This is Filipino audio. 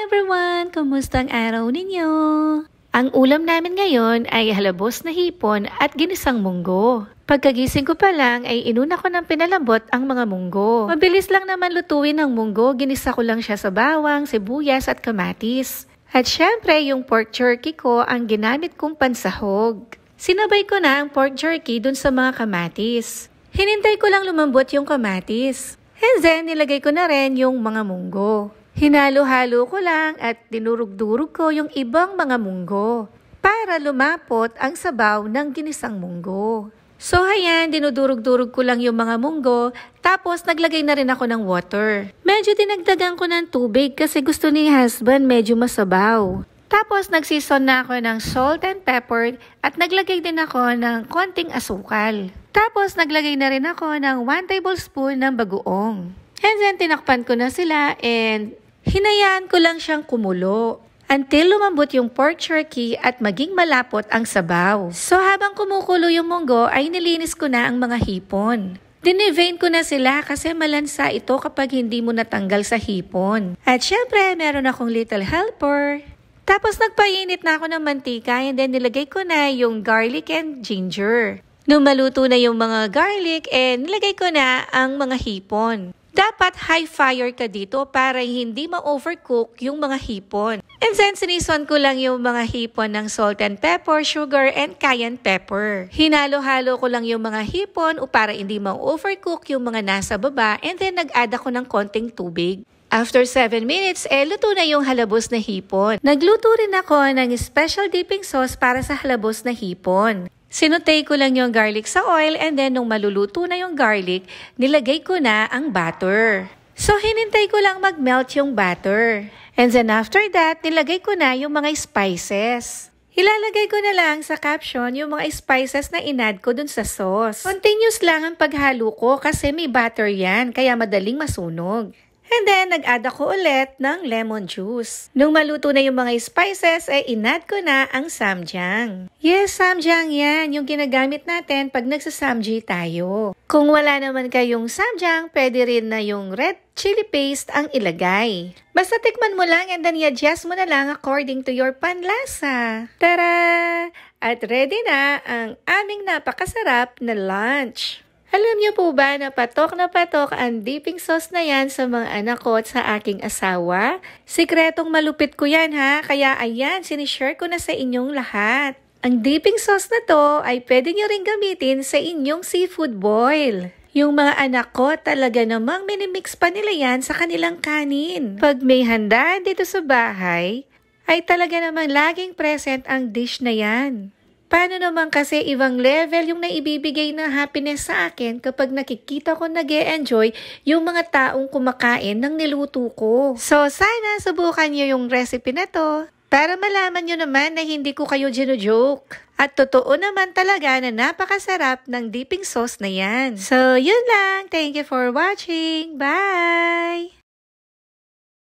everyone! Kumusta ang araw ninyo? Ang ulam namin ngayon ay halabos na hipon at ginisang munggo. Pagkagising ko pa lang ay inuna ko ng pinalambot ang mga munggo. Mabilis lang naman lutuin ang munggo, ginisa ko lang siya sa bawang, sibuyas at kamatis. At syempre yung pork jerky ko ang ginamit kong pansahog. Sinabay ko na ang pork jerky dun sa mga kamatis. Hinintay ko lang lumambot yung kamatis. And then nilagay ko na rin yung mga munggo. Hinalo-halo ko lang at dinurog-durog ko yung ibang mga munggo para lumapot ang sabaw ng ginisang munggo. So ayan, dinudurog-durog ko lang yung mga munggo, tapos naglagay na rin ako ng water. Medyo dinagdagan ko ng tubig kasi gusto ni husband medyo masabaw. Tapos nagsison na ako ng salt and pepper at naglagay din ako ng konting asukal. Tapos naglagay na rin ako ng 1 tablespoon ng bagoong. And then tinakpan ko na sila and hinayaan ko lang siyang kumulo until lumambot yung pork jerky at maging malapot ang sabaw. So habang kumukulo yung munggo ay nilinis ko na ang mga hipon. Dinevein ko na sila kasi malansa ito kapag hindi mo natanggal sa hipon. At syempre meron akong little helper. Tapos nagpainit na ako ng mantika and then nilagay ko na yung garlic and ginger. Nung maluto na yung mga garlic nilagay ko na ang mga hipon. Dapat high fire ka dito para hindi ma-overcook yung mga hipon. And then sinison ko lang yung mga hipon ng salt and pepper, sugar, and cayenne pepper. Hinalo-halo ko lang yung mga hipon para hindi ma-overcook yung mga nasa baba and then nag-add ako ng konting tubig. After 7 minutes, luto na yung halabos na hipon. Nagluto rin ako ng special dipping sauce para sa halabos na hipon. Sinutay ko lang yung garlic sa oil and then nung maluluto na yung garlic, nilagay ko na ang butter. So hinintay ko lang mag-melt yung butter. And then after that, nilagay ko na yung mga spices. Ilalagay ko na lang sa caption yung mga spices na inad ko dun sa sauce. Continuous lang ang paghalo ko kasi may butter yan, kaya madaling masunog. And then, nag-add ako ulit ng lemon juice. Nung maluto na yung mga spices, inad ko na ang samjang. Yes, samjang yan, yung ginagamit natin pag nagsasamji tayo. Kung wala naman kayong samjang, pwede rin na yung red chili paste ang ilagay. Basta tikman mo lang and then i-adjust mo na lang according to your panlasa. Tara! At ready na ang aming napakasarap na lunch. Alam niyo po ba na patok ang dipping sauce na yan sa mga anak ko at sa aking asawa? Sikretong malupit ko yan ha, kaya ayan, sinishare ko na sa inyong lahat. Ang dipping sauce na to ay pwede niyo rin gamitin sa inyong seafood boil. Yung mga anak ko talaga namang minimix pa nila yan sa kanilang kanin. Pag may handa dito sa bahay, ay talaga namang laging present ang dish na yan. Paano naman kasi ibang level yung naibibigay na happiness sa akin kapag nakikita ko nag-e-enjoy yung mga taong kumakain ng niluto ko. So sana subukan nyo yung recipe na to para malaman nyo naman na hindi ko kayo gino-joke. At totoo naman talaga na napakasarap ng dipping sauce na yan. So yun lang. Thank you for watching. Bye!